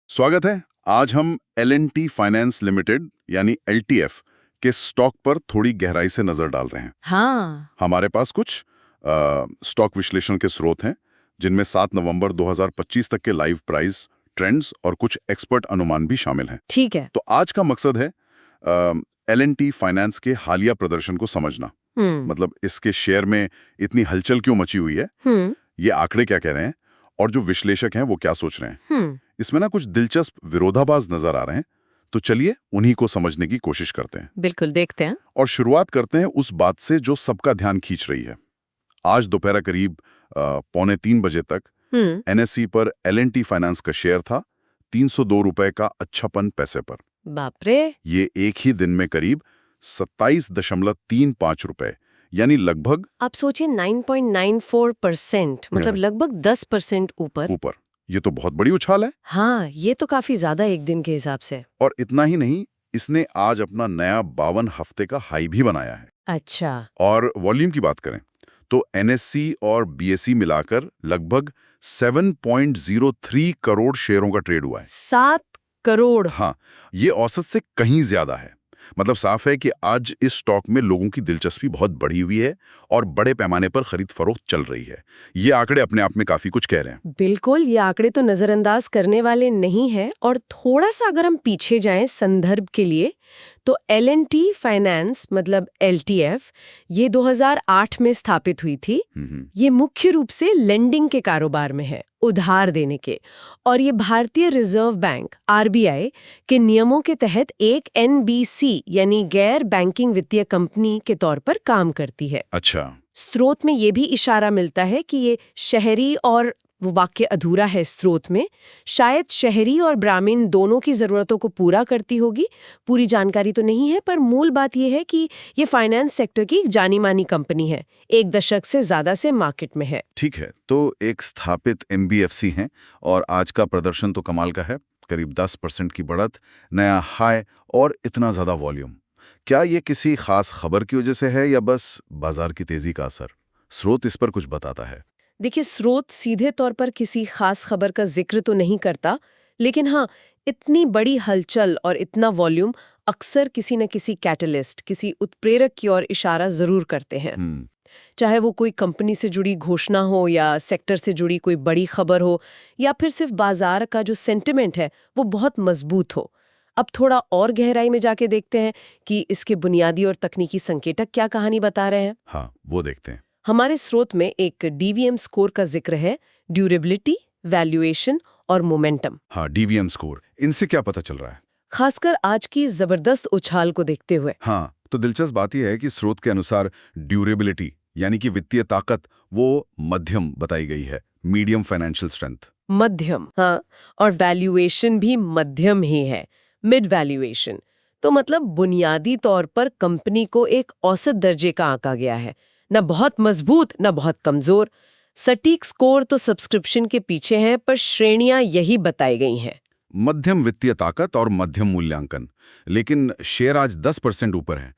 स्वागत है। आज हम L&T फाइनेंस लिमिटेड यानी LTF के स्टॉक पर थोड़ी गहराई से नजर डाल रहे हैं। हाँ। हमारे पास कुछ स्टॉक विश्लेषण के स्रोत हैं, जिनमें 7 नवंबर 2025 तक के लाइव प्राइस, ट्रेंड्स और कुछ एक्सपर्ट अनुमान भी शामिल हैं। ठीक है। तो आज का मकसद है L&T फाइनेंस के हालिया प्रदर्शन को समझना। मतलब इसके शेयर में इतनी हलचल क्यों मची हुई है, ये आंकड़े क्या कह रहे हैं और जो विश्लेषक हैं वो क्या सोच रहे हैं। इसमें ना कुछ दिलचस्प विरोधाभास नजर आ रहे हैं, तो चलिए उन्हीं को समझने की कोशिश करते हैं। बिल्कुल, देखते हैं। और शुरुआत करते हैं उस बात से जो सबका ध्यान खींच रही है। आज दोपहर करीब 2:45 बजे तक NSE पर L&T फाइनेंस का शेयर था 302 रुपए का 56 पैसे पर। बाप रे। ये एक ही दिन में करीब 27.35 रुपए, यानी लगभग आप सोचिए 9.94%, मतलब लगभग 10% ऊपर। ये तो बहुत बड़ी उछाल है। हाँ, ये तो काफी ज्यादा एक दिन के हिसाब से। और इतना ही नहीं, इसने आज अपना नया 52 हफ्ते का हाई भी बनाया है। अच्छा। और वॉल्यूम की बात करें तो NSE और BSE मिलाकर लगभग 7.03 करोड़ शेयरों का ट्रेड हुआ है। 7 करोड़। हाँ, ये औसत से कहीं ज्यादा है। मतलब साफ है कि आज इस स्टॉक में लोगों की दिलचस्पी बहुत बढ़ी हुई है और बड़े पैमाने पर खरीद फरोख्त चल रही है। ये आंकड़े अपने आप में काफी कुछ कह रहे हैं। बिल्कुल, ये आंकड़े तो नजरअंदाज करने वाले नहीं हैं। और थोड़ा सा अगर हम पीछे जाएं संदर्भ के लिए, तो L&T फाइनेंस मतलब LTF ये 2008 में स्थापित हुई थी। ये मुख्य रूप से लेंडिंग के कारोबार में है, उधार देने के। और ये भारतीय रिजर्व बैंक RBI के नियमों के तहत एक NBC यानी गैर बैंकिंग वित्तीय कंपनी के तौर पर काम करती है। अच्छा। स्रोत में ये भी इशारा मिलता है कि ये शहरी, और वो वाक्य अधूरा है स्रोत में, शायद शहरी और ग्रामीण दोनों की ज़रूरतों को पूरा करती होगी। पूरी जानकारी तो नहीं है, पर मूल बात यह है कि ये फाइनेंस सेक्टर की जानी मानी कंपनी है, 1 दशक से ज़्यादा से मार्केट में है। ठीक है, तो एक स्थापित MBFC है और आज का प्रदर्शन तो कमाल का है। करीब 10% की बढ़त, नया हाई और इतना ज़्यादा वॉल्यूम। क्या ये किसी खास खबर की वजह से है या बस बाजार की तेजी का असर? स्रोत इस पर कुछ बताता है। देखिए, स्रोत सीधे तौर पर किसी खास खबर का जिक्र तो नहीं करता, लेकिन हाँ, इतनी बड़ी हलचल और इतना वॉल्यूम अक्सर किसी न किसी कैटलिस्ट, किसी उत्प्रेरक की ओर इशारा जरूर करते हैं। चाहे वो कोई कंपनी से जुड़ी घोषणा हो, या सेक्टर से जुड़ी कोई बड़ी खबर हो, या फिर सिर्फ बाजार का जो सेंटिमेंट है वो बहुत मजबूत हो। अब थोड़ा और गहराई में जाके देखते हैं कि इसके बुनियादी और तकनीकी संकेतक क्या कहानी बता रहे हैं। हाँ, वो देखते हैं। हमारे स्रोत में एक DVM स्कोर का जिक्र है, ड्यूरेबिलिटी, वैल्यूएशन और मोमेंटम। हाँ, DVM स्कोर, इनसे क्या पता चल रहा है? खासकर आज की जबरदस्त उछाल को देखते हुए। हाँ, तो दिलचस्प बात यह है कि स्रोत के अनुसार ड्यूरेबिलिटी यानी कि वित्तीय ताकत वो मध्यम बताई गई है, मीडियम फाइनेंशियल स्ट्रेंथ। मध्यम, हाँ। और वैल्यूएशन भी मध्यम ही है, मिड वैल्यूएशन। तो मतलब बुनियादी तौर पर कंपनी को एक औसत दर्जे का आंका गया है, न बहुत मजबूत न बहुत कमजोर। सटीक स्कोर तो सब्सक्रिप्शन के पीछे हैं, पर श्रेणियां यही बताई गई हैं। मध्यम वित्तीय ताकत और मध्यम मूल्यांकन, लेकिन शेयर आज 10% ऊपर है।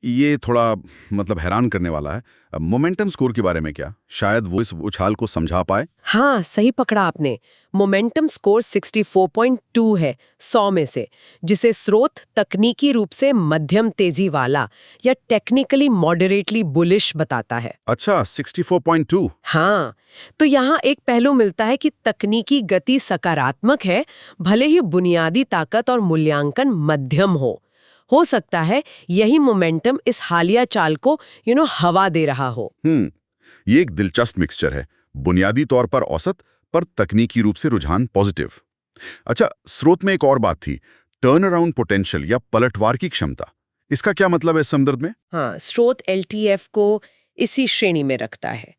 ये थोड़ा मतलब हैरान करने वाला है। मोमेंटम स्कोर के बारे में क्या? शायद वो इस उछाल को समझा पाए। हाँ, सही पकड़ा आपने। मोमेंटम स्कोर 64.2 है 100 में से, जिसे स्रोत तकनीकी रूप से मध्यम तेजी वाला या टेक्निकली मॉडरेटली बुलिश बताता है। अच्छा, 64.2। हाँ, तो यहाँ एक पहलू मिलता है कि तकनीकी गति सकारात्मक है, भले ही बुनियादी ताकत और मूल्यांकन मध्यम हो सकता है यही मोमेंटम इस हालिया चाल को हवा दे रहा हो। ये एक दिलचस्प मिक्सचर है, बुनियादी तौर पर औसत, पर तकनीकी रूप से रुझान पॉजिटिव। अच्छा, स्रोत में एक और बात थी, टर्न अराउंड पोटेंशियल या पलटवार की क्षमता। इसका क्या मतलब है इस संदर्भ में? हाँ, स्रोत LTF को इसी श्रेणी में रखता है।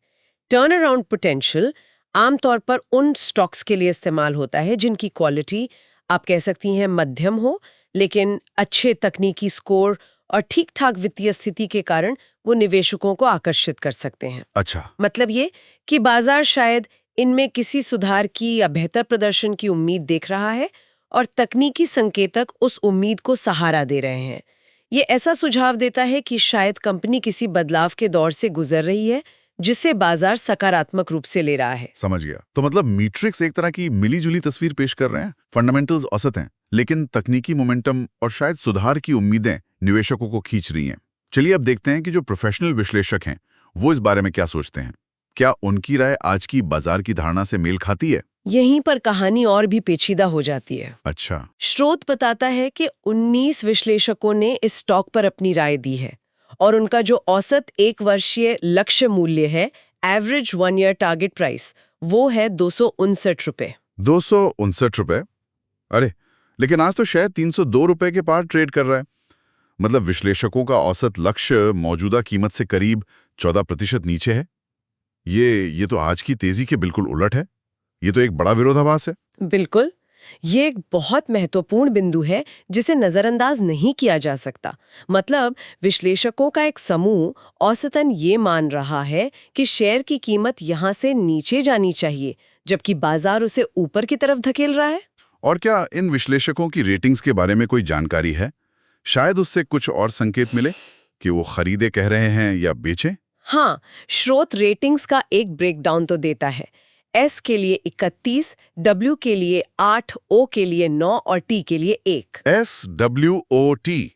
टर्न अराउंड पोटेंशियल आमतौर पर उन स्टॉक्स के लिए इस्तेमाल होता है जिनकी क्वालिटी आप कह सकती हैं मध्यम हो, लेकिन अच्छे तकनीकी स्कोर और ठीक ठाक वित्तीय स्थिति के कारण वो निवेशकों को आकर्षित कर सकते हैं। अच्छा, मतलब ये कि बाजार शायद इनमें किसी सुधार की या बेहतर प्रदर्शन की उम्मीद देख रहा है, और तकनीकी संकेतक उस उम्मीद को सहारा दे रहे हैं। ये ऐसा सुझाव देता है कि शायद कंपनी किसी बदलाव के दौर से गुजर रही है, जिसे बाजार सकारात्मक रूप से ले रहा है। समझ गया। तो मतलब मीट्रिक्स एक तरह की मिली-जुली तस्वीर पेश कर रहे हैं। फंडामेंटल्स औसत हैं, लेकिन तकनीकी मोमेंटम और शायद सुधार की उम्मीदें निवेशकों को खींच रही हैं। चलिए अब देखते हैं कि जो प्रोफेशनल विश्लेषक हैं वो इस बारे में क्या सोचते हैं। क्या उनकी राय आज की बाजार की धारणा से मेल खाती है? यहीं पर कहानी और भी पेचीदा हो जाती है। अच्छा। स्रोत बताता है कि 19 विश्लेषकों ने इस स्टॉक पर अपनी राय दी है और उनका जो औसत 1 वर्षीय लक्ष्य मूल्य है, एवरेज 1 ईयर टारगेट प्राइस, वो है 259 रुपए। 259 रुपए? अरे, लेकिन आज तो शायद 302 रुपए के पार ट्रेड कर रहा है। मतलब विश्लेषकों का औसत लक्ष्य मौजूदा कीमत से करीब 14% नीचे है। ये तो आज की तेजी के बिल्कुल उलट है। ये तो एक बड़ा विरोधाभास है। बिल्कुल, ये एक बहुत महत्वपूर्ण बिंदु है जिसे नजरअंदाज नहीं किया जा सकता। मतलब विश्लेषकों का एक समूह औसतन ये मान रहा है कि शेयर की कीमत यहाँ से नीचे जानी चाहिए, जबकि बाजार उसे ऊपर की तरफ धकेल रहा है। और क्या इन विश्लेषकों की रेटिंग्स के बारे में कोई जानकारी है? शायद उससे कुछ और संकेत मिले कि वो खरीदे कह रहे हैं या बेचें? हाँ, स्रोत रेटिंग्स का एक ब्रेकडाउन तो देता है। S के लिए 31, W के लिए 8, O के लिए 9 और T के लिए 1। SWOT।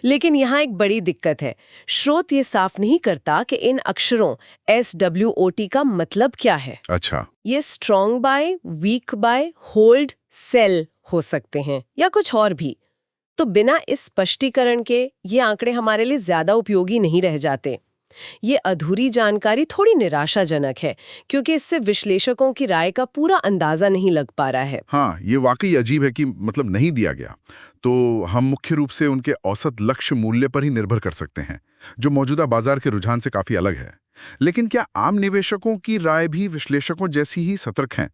लेकिन यहाँ एक बड़ी दिक्कत है। स्रोत ये साफ नहीं करता कि इन अक्षरों SWOT का मतलब क्या है। अच्छा। ये strong buy, weak buy, hold, sell हो सकते हैं या कुछ और भी। तो बिना इस स्पष्टीकरण के ये आंकड़े हमारे लिए ज्यादा उपयोगी नहीं रह जाते। ये अधूरी जानकारी थोड़ी निराशाजनक है, क्योंकि इससे विश्लेषकों की राय का पूरा अंदाजा नहीं लग पा रहा है। हाँ, ये वाकई अजीब है कि मतलब नहीं दिया गया। तो हम मुख्य रूप से उनके औसत लक्ष्य मूल्य पर ही निर्भर कर सकते हैं, जो मौजूदा बाजार के रुझान से काफी अलग है। लेकिन क्या आम निवेशकों की राय भी विश्लेषकों जैसी ही सतर्क हैं?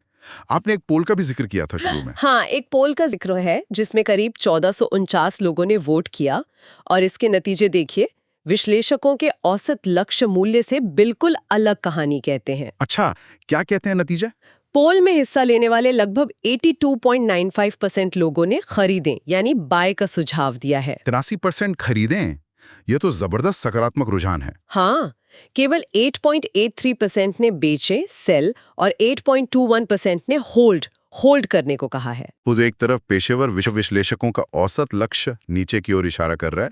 आपने एक पोल का भी जिक्र किया था शुरू में। हाँ, एक पोल का जिक्र है जिसमें करीब 1449 लोगों ने वोट किया और इसके नतीजे देखिए, विश्लेषकों के औसत लक्ष्य मूल्य से बिल्कुल अलग कहानी कहते हैं। अच्छा, क्या कहते हैं नतीजे? पोल में हिस्सा लेने वाले लगभग 82.95% लोगों ने खरीदें यानी बाय का सुझाव दिया है। 83% खरीदें? यह तो जबरदस्त सकारात्मक रुझान है। हाँ, केवल 8.83% ने बेचे, सेल, और 8.21% ने होल्ड करने को कहा है। वो तो एक तरफ पेशेवर विश्लेषकों का औसत लक्ष्य नीचे की ओर इशारा कर रहा है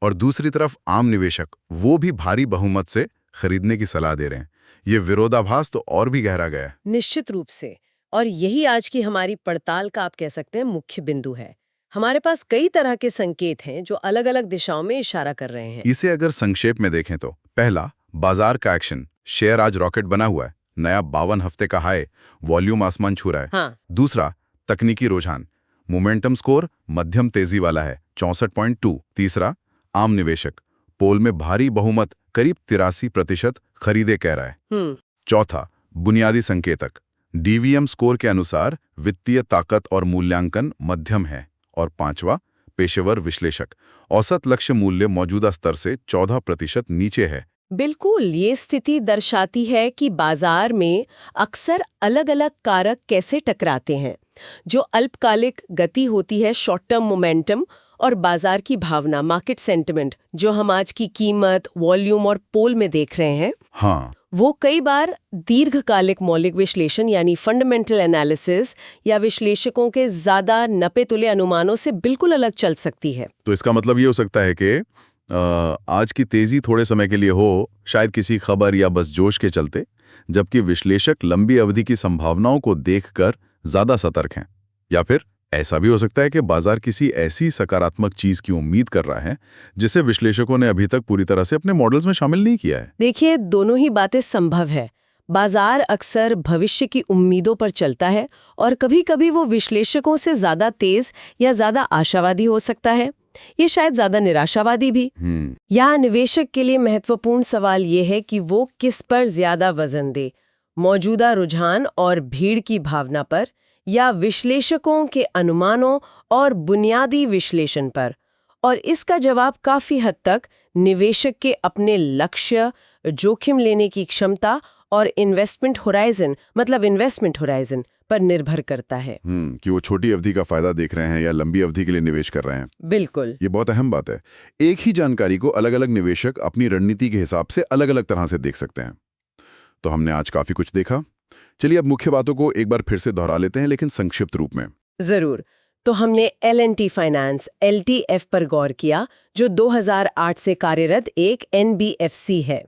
और दूसरी तरफ आम निवेशक वो भी भारी बहुमत से खरीदने की सलाह दे रहे हैं। ये विरोधाभास तो और भी गहरा गया है। निश्चित रूप से। और यही आज की हमारी पड़ताल का आप कह सकते हैं मुख्य बिंदु है। हमारे पास कई तरह के संकेत हैं जो अलग-अलग दिशाओं में इशारा कर रहे हैं। इसे अगर संक्षेप में देखें तो पहला, बाजार का एक्शन। शेयर आज रॉकेट बना हुआ है, नया 52 हफ्ते का हाई, वॉल्यूम आसमान छू रहा है। हाँ। दूसरा, तकनीकी रुझान। मोमेंटम स्कोर मध्यम तेजी वाला है, 64.2। तीसरा, आम निवेशक। पोल में भारी बहुमत करीब 83% खरीदे कह रहा है। चौथा, बुनियादी संकेतक। डीवीएम स्कोर के अनुसार वित्तीय ताकत और मूल्यांकन मध्यम है। और पांचवा, पेशेवर विश्लेषक। औसत लक्ष्य मूल्य मौजूदा स्तर से 14% नीचे है। बिल्कुल, ये स्थिति दर्शाती है कि बाजार में अक्सर अलग-अलग कारक कैसे टकराते हैं। जो अल्पकालिक गति होती है, शॉर्ट टर्म मोमेंटम, और बाजार की भावना, मार्केट सेंटिमेंट, जो हम आज की कीमत, वॉल्यूम और पोल में देख रहे हैं, हाँ, वो कई बार दीर्घकालिक मौलिक विश्लेषण यानी फंडामेंटल एनालिसिस या विश्लेषकों के ज्यादा नपे तुले अनुमानों से बिल्कुल अलग चल सकती है। तो इसका मतलब ये हो सकता है कि आज की तेजी थोड़े समय के लिए हो, शायद किसी खबर या बस जोश के चलते, जबकि विश्लेषक लंबी अवधि की संभावनाओं को देखकर ज्यादा सतर्क हैं। या फिर ऐसा भी हो सकता है कि बाजार किसी ऐसी सकारात्मक चीज की उम्मीद कर रहा है जिसे विश्लेषकों ने अभी तक पूरी तरह से अपने मॉडल्स में शामिल नहीं किया है। देखिए, दोनों ही बातें संभव है। बाजार अक्सर भविष्य की उम्मीदों पर चलता है और कभी-कभी वो विश्लेषकों से ज्यादा तेज या ज्यादा आशावादी हो सकता है, ये शायद ज्यादा निराशावादी भी। यहाँ निवेशक के लिए महत्वपूर्ण सवाल ये है कि वो किस पर ज्यादा वजन दे, मौजूदा रुझान और भीड़ की भावना पर, या विश्लेषकों के अनुमानों और बुनियादी विश्लेषण पर। और इसका जवाब काफी हद तक निवेशक के अपने लक्ष्य, जोखिम लेने की क्षमता और इन्वेस्टमेंट होराइजन पर निर्भर करता है। कि वो छोटी अवधि का फायदा देख रहे हैं या लंबी अवधि के लिए निवेश कर रहे हैं। बिल्कुल, ये बहुत अहम बात है। एक ही जानकारी को अलग अलग निवेशक अपनी रणनीति के हिसाब से अलग अलग तरह से देख सकते हैं। तो हमने आज काफी कुछ देखा। चलिए अब मुख्य बातों को एक बार फिर से दोहरा लेते हैं, लेकिन संक्षिप्त रूप में। जरूर। तो हमने L&T फाइनेंस LTF पर गौर किया, जो 2008 से कार्यरत एक NBFC है।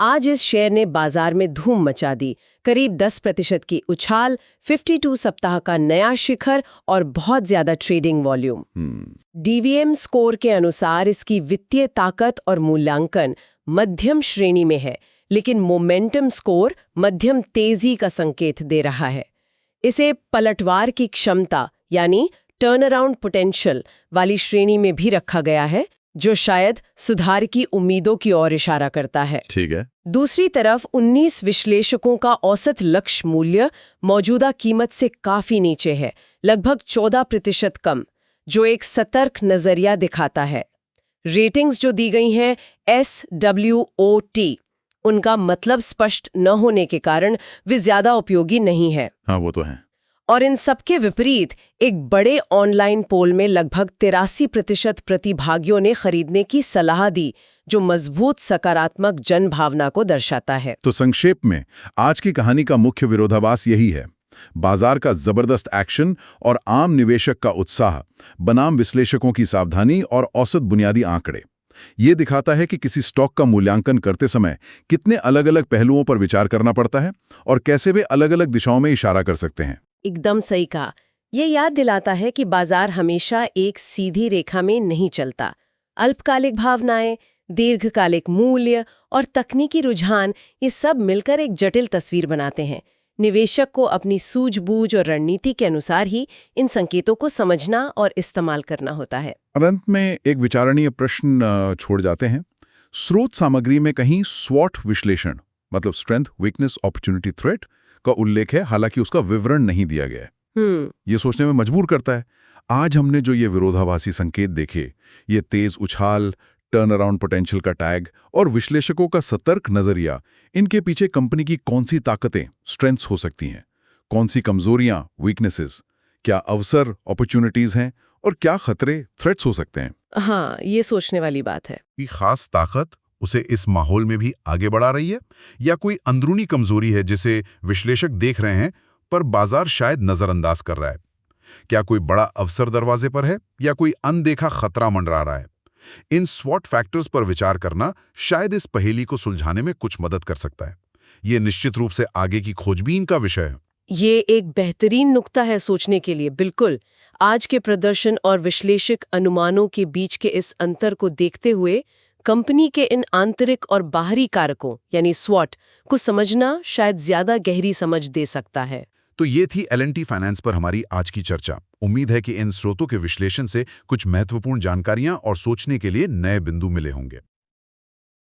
आज इस शेयर ने बाजार में धूम मचा दी, करीब 10% की उछाल, 52 सप्ताह का नया शिखर और बहुत ज्यादा ट्रेडिंग वॉल्यूम। DVM स्कोर के अनुसार इसकी वित्तीय ताकत और मूल्यांकन मध्यम श्रेणी में है, लेकिन मोमेंटम स्कोर मध्यम तेजी का संकेत दे रहा है। इसे पलटवार की क्षमता यानी टर्न अराउंड पोटेंशियल वाली श्रेणी में भी रखा गया है, जो शायद सुधार की उम्मीदों की ओर इशारा करता है। ठीक है। दूसरी तरफ 19 विश्लेषकों का औसत लक्ष्य मूल्य मौजूदा कीमत से काफी नीचे है, लगभग 14% कम, जो एक सतर्क नजरिया दिखाता है। रेटिंग्स जो दी गई हैं SWOT, उनका मतलब स्पष्ट न होने के कारण वे ज्यादा उपयोगी नहीं है। हाँ, वो तो है। और इन सबके विपरीत एक बड़े ऑनलाइन पोल में लगभग 83% प्रतिभागियों ने खरीदने की सलाह दी, जो मजबूत सकारात्मक जनभावना को दर्शाता है। तो संक्षेप में आज की कहानी का मुख्य विरोधाभास यही है। बाजार का जबरदस्त एक्शन और आम निवेशक का उत्साह बनाम विश्लेषकों की सावधानी और औसत बुनियादी आंकड़े। ये दिखाता है कि किसी स्टॉक का मूल्यांकन करते समय कितने अलग-अलग पहलुओं पर विचार करना पड़ता है और कैसे वे अलग-अलग दिशाओं में इशारा कर सकते हैं। एकदम सही कहा। ये याद दिलाता है कि बाजार हमेशा एक सीधी रेखा में नहीं चलता। अल्पकालिक भावनाएं, दीर्घकालिक मूल्य और तकनीकी रुझान, ये सब मिलकर एक जटिल तस्वीर बनाते हैं। निवेशक को अपनी सूझबूझ और रणनीति के अनुसार ही इन संकेतों को समझना और इस्तेमाल करना होता है। अंत में एक विचारणीय प्रश्न छोड़ जाते हैं। स्रोत सामग्री में कहीं स्वॉट विश्लेषण मतलब स्ट्रेंथ, वीकनेस, अपॉर्चुनिटी, थ्रेट का उल्लेख है, हालांकि उसका विवरण नहीं दिया गया है। ये सोचने में मजबूर करता है। आज हमने जो ये विरोधाभासी संकेत देखे, ये तेज उछाल, टर्न अराउंड पोटेंशियल का टैग और विश्लेषकों का सतर्क नजरिया, इनके पीछे कंपनी की कौन सी ताकतें, स्ट्रेंथ्स हो सकती हैं, कौन सी कमजोरियां, वीकनेसेस, क्या अवसर, अपॉर्चुनिटीज हैं और क्या खतरे, थ्रेट्स हो सकते हैं। हाँ, ये सोचने वाली बात है। कोई खास ताकत उसे इस माहौल में भी आगे बढ़ा रही है, या कोई अंदरूनी कमजोरी है जिसे विश्लेषक देख रहे हैं पर बाजार शायद नजरअंदाज कर रहा है। क्या कोई बड़ा अवसर दरवाजे पर है या कोई अनदेखा खतरा मंडरा रहा है। इन स्वॉट फैक्टर्स पर विचार करना शायद इस पहेली को सुलझाने में कुछ मदद कर सकता है। ये निश्चित रूप से आगे की खोजबीन का विषय है। ये एक बेहतरीन नुक्ता है सोचने के लिए। बिल्कुल, आज के प्रदर्शन और विश्लेषक अनुमानों के बीच के इस अंतर को देखते हुए कंपनी के इन आंतरिक और बाहरी कारकों यानी स्वॉट को समझना शायद ज्यादा गहरी समझ दे सकता है। तो ये थी L&T फाइनेंस पर हमारी आज की चर्चा। उम्मीद है कि इन स्रोतों के विश्लेषण से कुछ महत्वपूर्ण जानकारियां और सोचने के लिए नए बिंदु मिले होंगे।